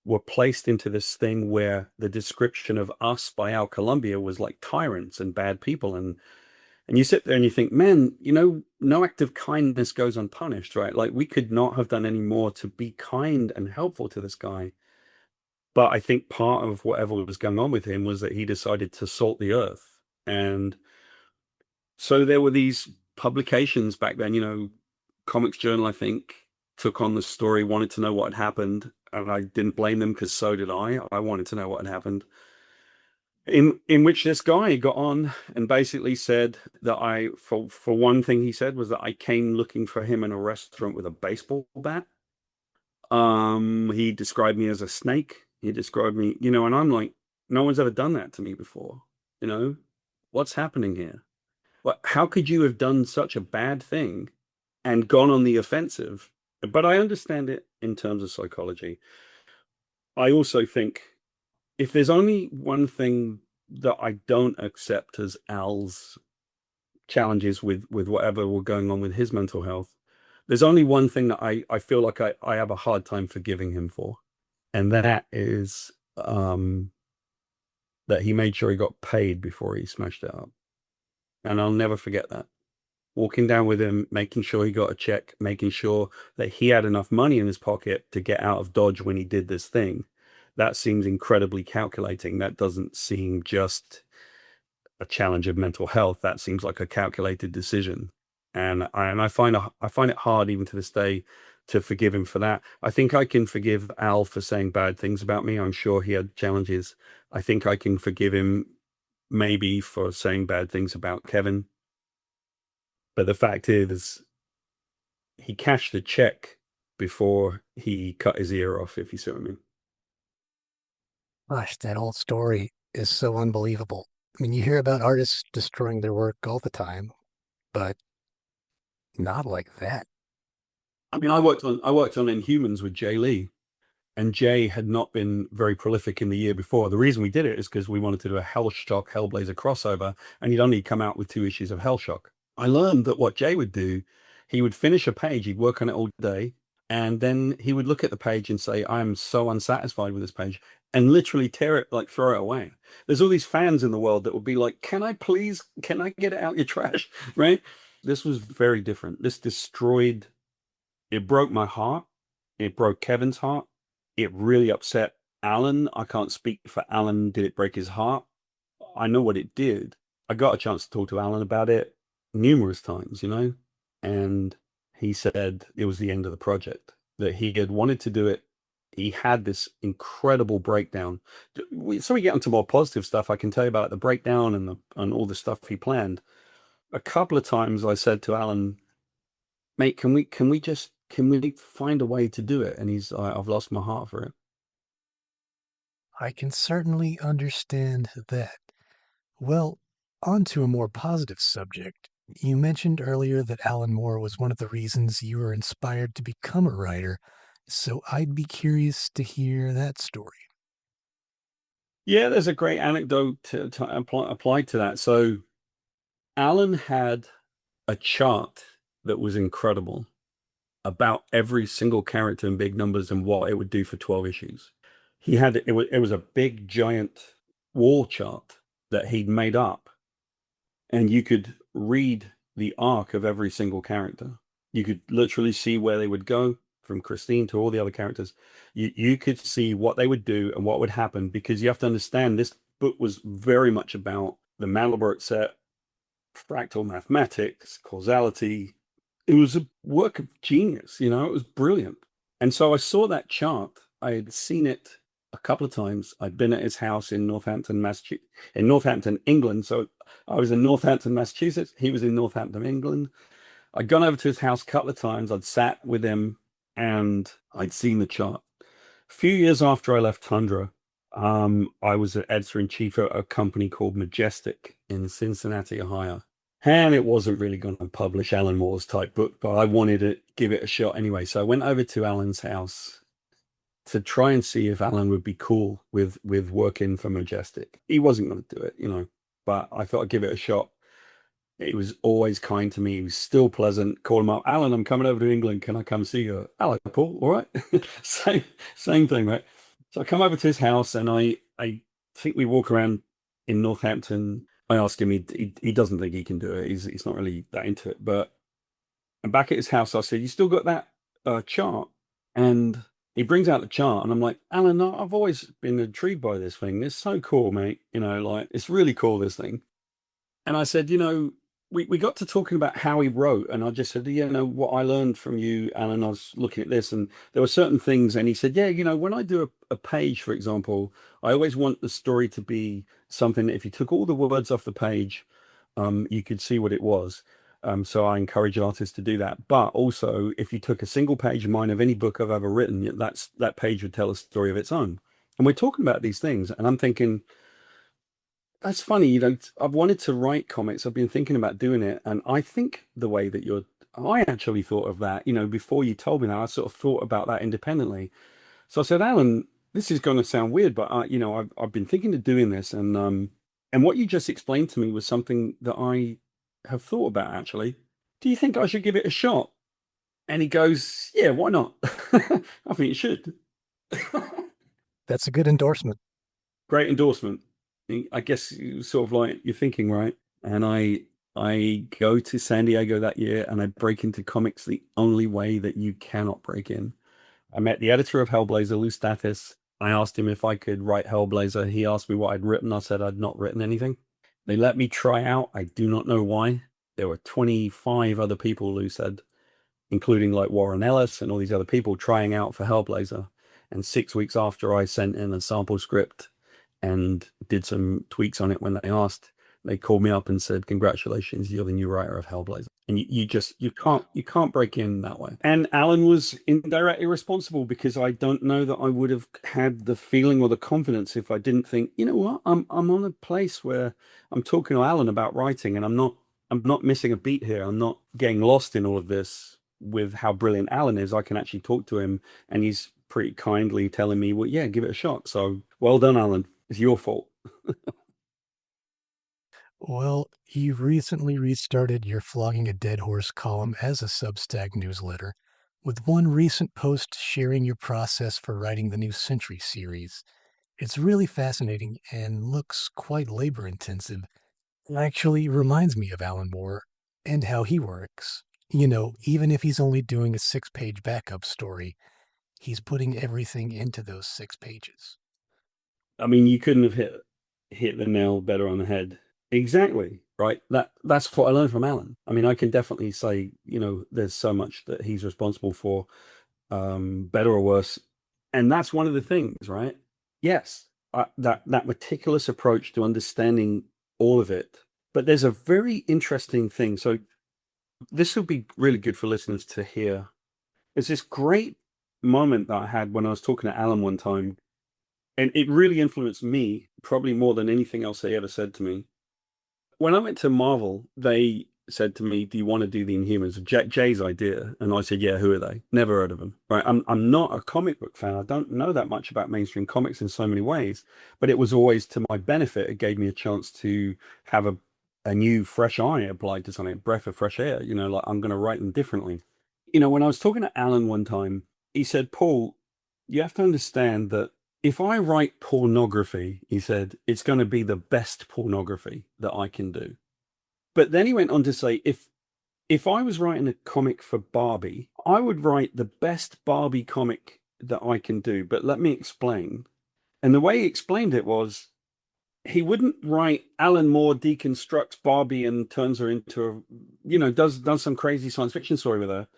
were placed into this thing where the description of us by Al Columbia was like tyrants and bad people. And you sit there and you think, man, no act of kindness goes unpunished, right? Like we could not have done any more to be kind and helpful to this guy. But I think part of whatever was going on with him was that he decided to salt the earth. And so there were these publications back then, Comics Journal, I think, took on the story, wanted to know what had happened. And I didn't blame them because so did I. I wanted to know what had happened. In which this guy got on and basically said that for one thing he said was that I came looking for him in a restaurant with a baseball bat. He described me as a snake. He described me, and I'm like, no one's ever done that to me before. What's happening here? How could you have done such a bad thing and gone on the offensive? But I understand it in terms of psychology. I also think if there's only one thing that I don't accept as Al's challenges with whatever were going on with his mental health, there's only one thing that I feel like I have a hard time forgiving him for. And that is that he made sure he got paid before he smashed it up. And I'll never forget that. Walking down with him, making sure he got a check, making sure that he had enough money in his pocket to get out of Dodge when he did this thing. That seems incredibly calculating. That doesn't seem just a challenge of mental health. That seems like a calculated decision. And I find it hard even to this day to forgive him for that. I think I can forgive Al for saying bad things about me. I'm sure he had challenges. I think I can forgive him maybe for saying bad things about Kevin. But the fact is, he cashed the check before he cut his ear off, if you see what I mean. Gosh, that whole story is so unbelievable. I mean, you hear about artists destroying their work all the time, but not like that. I mean, I worked on Inhumans with Jay Lee, and Jay had not been very prolific in the year before. The reason we did it is because we wanted to do a Hellshock Hellblazer crossover, and he'd only come out with 2 issues of Hellshock. I learned that what Jay would do, he would finish a page, he'd work on it all day, and then he would look at the page and say, I'm so unsatisfied with this page, and literally tear it, like throw it away. There's all these fans in the world that would be like, can I get it out your trash, right? This was very different. This destroyed, it broke my heart. It broke Kevin's heart. It really upset Alan. I can't speak for Alan. Did it break his heart? I know what it did. I got a chance to talk to Alan about it numerous times, and he said it was the end of the project, that he had wanted to do it. He had this incredible breakdown. So we get into more positive stuff. I can tell you about the breakdown and all the stuff he planned. A couple of times I said to Alan, mate, can we find a way to do it? And he's like, I've lost my heart for it. I can certainly understand that. Well, on to a more positive subject. You mentioned earlier that Alan Moore was one of the reasons you were inspired to become a writer, so I'd be curious to hear that story. Yeah, there's a great anecdote to apply to that. So Alan had a chart that was incredible about every single character in big numbers and what it would do for 12 issues. It was a big giant wall chart that he'd made up, and you could read the arc of every single character. You could literally see where they would go, from Christine to all the other characters. You could see what they would do and what would happen, because you have to understand this book was very much about the Mandelbrot set, fractal mathematics, causality. It was a work of genius, it was brilliant. And so I saw that chart. I had seen it a couple of times. I'd been at his house in Northampton, England. So I was in Northampton, Massachusetts. He was in Northampton, England. I'd gone over to his house a couple of times. I'd sat with him and I'd seen the chart. A few years after I left Tundra, I was an editor-in-chief at a company called Majestic in Cincinnati, Ohio. And it wasn't really going to publish Alan Moore's type book, but I wanted to give it a shot anyway. So I went over to Alan's house to try and see if Alan would be cool with working for Majestic. He wasn't going to do it, but I thought I'd give it a shot. He was always kind to me. He was still pleasant. Call him up, Alan, I'm coming over to England. Can I come see you? Hello, Paul. All right. same thing, right? So I come over to his house and I think we walk around in Northampton. I asked him, he doesn't think he can do it. He's not really that into it. But I'm back at his house. I said, you still got that chart? And he brings out the chart and I'm like, Alan, I've always been intrigued by this thing. It's so cool, mate. It's really cool, this thing. And I said, we got to talking about how he wrote, and I just said, what I learned from you, Alan, I was looking at this, and there were certain things, and he said, when I do a page, for example, I always want the story to be something that if you took all the words off the page, you could see what it was. So I encourage artists to do that. But also, if you took a single page of mine of any book I've ever written, that page would tell a story of its own. And we're talking about these things, and I'm thinking, that's funny, I've wanted to write comics. I've been thinking about doing it. And I think the way that I actually thought of that, before you told me that, I sort of thought about that independently. So I said, Alan, this is going to sound weird, but I've been thinking of doing this. And what you just explained to me was something that I have thought about, actually. Do you think I should give it a shot? And he goes, yeah, why not? I think you should. That's a good endorsement. Great endorsement. I guess sort of like you're thinking, right? And I go to San Diego that year and I break into comics the only way that you cannot break in. I met the editor of Hellblazer, Lou Stathis. I asked him if I could write Hellblazer. He asked me what I'd written. I said I'd not written anything. They let me try out. I do not know why. There were 25 other people, Lou said, including like Warren Ellis and all these other people trying out for Hellblazer. And 6 weeks after I sent in a sample script and did some tweaks on it when they asked, they called me up and said, congratulations, you're the new writer of Hellblazer. And you can't break in that way. And Alan was indirectly responsible, because I don't know that I would have had the feeling or the confidence if I didn't think, you know what, I'm on a place where I'm talking to Alan about writing, and I'm not missing a beat here. I'm not getting lost in all of this with how brilliant Alan is. I can actually talk to him, and he's pretty kindly telling me, well, yeah, give it a shot. So well done, Alan. It's your fault. Well, you recently restarted your Flogging a Dead Horse column as a Substack newsletter, with one recent post sharing your process for writing the new Sentry series. It's really fascinating and looks quite labor-intensive. It actually reminds me of Alan Moore and how he works. Even if he's only doing a 6-page backup story, he's putting everything into those 6 pages. I mean, you couldn't have hit the nail better on the head. Exactly, right? That's what I learned from Alan. I mean, I can definitely say, there's so much that he's responsible for, better or worse. And that's one of the things, right? Yes, that meticulous approach to understanding all of it. But there's a very interesting thing. So this will be really good for listeners to hear. There's this great moment that I had when I was talking to Alan one time, and it really influenced me, probably more than anything else they ever said to me. When I went to Marvel, they said to me, do you want to do the Inhumans? Jay's idea. And I said, yeah, who are they? Never heard of them. Right? I'm not a comic book fan. I don't know that much about mainstream comics in so many ways, but it was always to my benefit. It gave me a chance to have a new fresh eye applied to something, a breath of fresh air, like I'm going to write them differently. When I was talking to Alan one time, he said, Paul, you have to understand that if I write pornography, he said, it's going to be the best pornography that I can do. But then he went on to say, if I was writing a comic for Barbie, I would write the best Barbie comic that I can do. But let me explain. And the way he explained it was, he wouldn't write Alan Moore deconstructs Barbie and turns her into does some crazy science fiction story with her.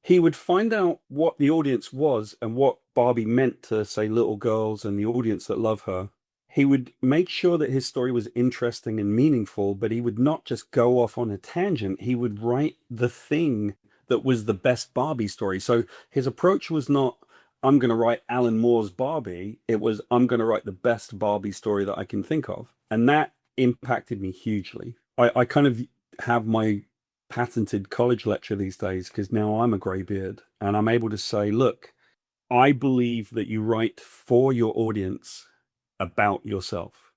He would find out what the audience was and what Barbie meant to, say, little girls and the audience that love her. He would make sure that his story was interesting and meaningful, but he would not just go off on a tangent. He would write the thing that was the best Barbie story. So his approach was not, I'm going to write Alan Moore's Barbie. It was, I'm going to write the best Barbie story that I can think of. And that impacted me hugely. I kind of have my patented college lecture these days because now I'm a graybeard and I'm able to say, look, I believe that you write for your audience about yourself.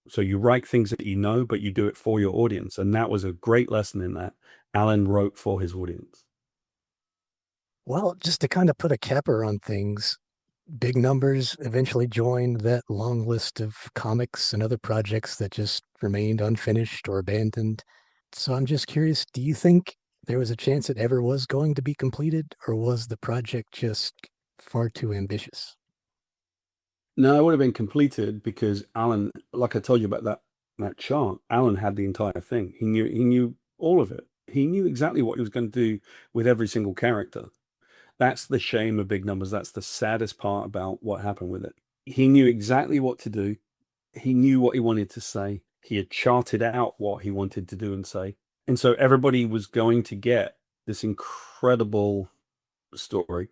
So you write things that you know, but you do it for your audience. And that was a great lesson in that. Alan wrote for his audience. Well, just to kind of put a capper on things, Big Numbers eventually joined that long list of comics and other projects that just remained unfinished or abandoned. So I'm just curious, do you think there was a chance it ever was going to be completed, or was the project just far too ambitious? No, it would have been completed because Alan, like I told you about that chart, Alan had the entire thing. He knew all of it. He knew exactly what he was going to do with every single character. That's the shame of Big Numbers. That's the saddest part about what happened with it. He knew exactly what to do. He knew what he wanted to say. He had charted out what he wanted to do and say. And so everybody was going to get this incredible story.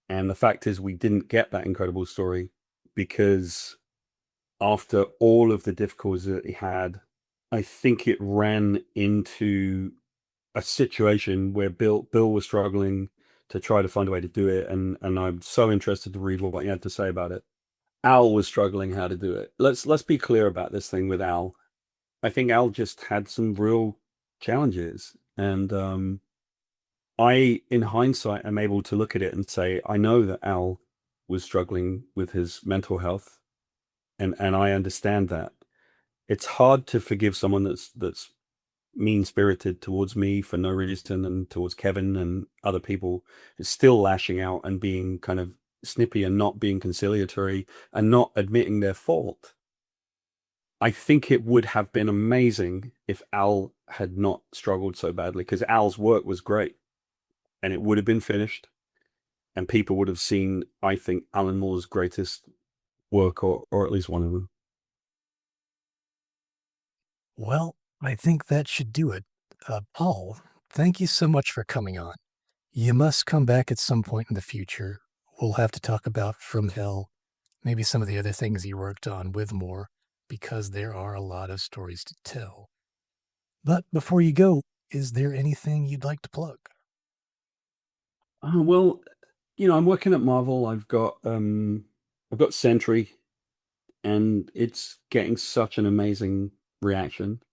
And the fact is, we didn't get that incredible story because after all of the difficulties that he had, I think it ran into a situation where Bill was struggling to try to find a way to do it, and I'm so interested to read what you had to say about it. Al was struggling how to do it. Let's be clear about this thing with Al. I think Al just had some real challenges, and I, in hindsight, am able to look at it and say, I know that Al was struggling with his mental health, and I understand that. It's hard to forgive someone that's mean-spirited towards me for no reason, and towards Kevin and other people. It's still lashing out and being kind of snippy and not being conciliatory and not admitting their fault. I think it would have been amazing if Al had not struggled so badly, because Al's work was great and it would have been finished and people would have seen, I think, Alan Moore's greatest work, or at least one of them. Well, I think that should do it. Paul, thank you so much for coming on. You must come back at some point in the future. We'll have to talk about From Hell, maybe some of the other things you worked on with Moore, because there are a lot of stories to tell. But before you go, is there anything you'd like to plug? Well, I'm working at Marvel. I've got Sentry, and it's getting such an amazing reaction.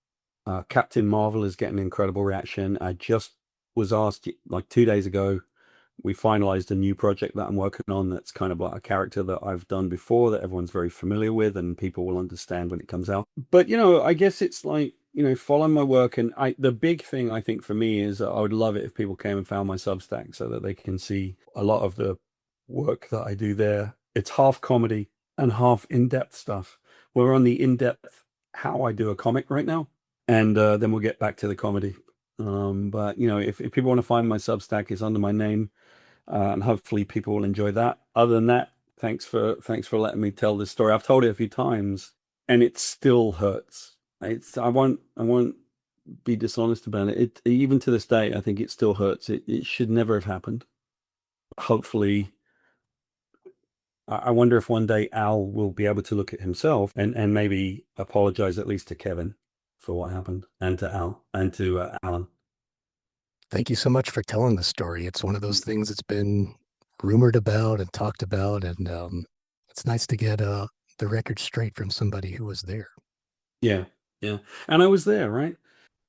Captain Marvel is getting an incredible reaction. I just was asked like 2 days ago. We finalized a new project that I'm working on that's kind of like a character that I've done before that everyone's very familiar with and people will understand when it comes out. But, I guess it's like, follow my work. And the big thing I think for me is that I would love it if people came and found my Substack so that they can see a lot of the work that I do there. It's half comedy and half in-depth stuff. We're on the in-depth how I do a comic right now. And then we'll get back to the comedy. But, if people want to find my Substack, it's under my name. And hopefully people will enjoy that. Other than that, thanks for letting me tell this story. I've told it a few times and it still hurts. I won't be dishonest about it. Even to this day, I think it still hurts. It should never have happened. Hopefully, I wonder if one day Al will be able to look at himself and maybe apologize at least to Kevin for what happened, and to Al and to Alan. Thank you so much for telling the story. It's one of those things that's been rumored about and talked about, and it's nice to get the record straight from somebody who was there. Yeah. And I was there, right?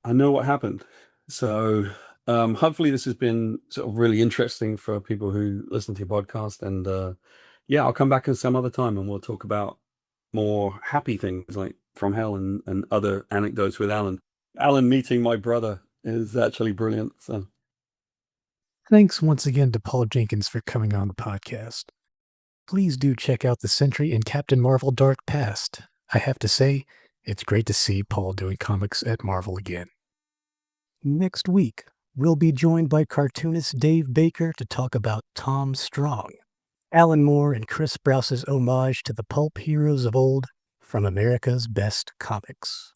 I know what happened. So hopefully this has been sort of really interesting for people who listen to your podcast. And I'll come back at some other time and we'll talk about more happy things like From Hell and other anecdotes with Alan. Alan meeting my brother is actually brilliant. So thanks once again to Paul Jenkins for coming on the podcast. Please do check out the Sentry and Captain Marvel Dark Past. I have to say, it's great to see Paul doing comics at Marvel again. Next week, we'll be joined by cartoonist Dave Baker to talk about Tom Strong, Alan Moore and Chris Sprouse's homage to the pulp heroes of old from America's best comics.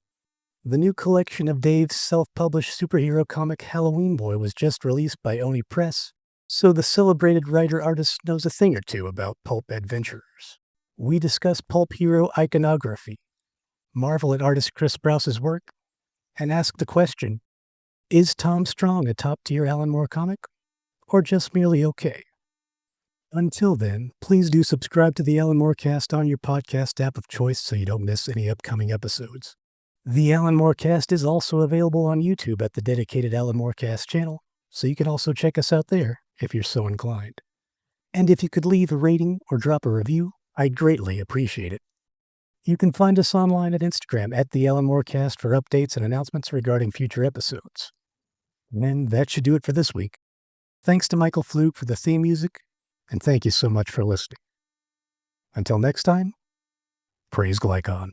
The new collection of Dave's self-published superhero comic Halloween Boy was just released by Oni Press, so the celebrated writer-artist knows a thing or two about pulp adventurers. We discuss pulp hero iconography, marvel at artist Chris Sprous's work, and ask the question, is Tom Strong a top-tier Alan Moore comic, or just merely okay? Until then, please do subscribe to the Alan Moore Cast on your podcast app of choice so you don't miss any upcoming episodes. The Alan Moore Cast is also available on YouTube at the dedicated Alan Moore Cast channel, so you can also check us out there if you're so inclined. And if you could leave a rating or drop a review, I'd greatly appreciate it. You can find us online at Instagram at the Alan Moore Cast for updates and announcements regarding future episodes. And that should do it for this week. Thanks to Michael Flug for the theme music, and thank you so much for listening. Until next time, praise Glycon.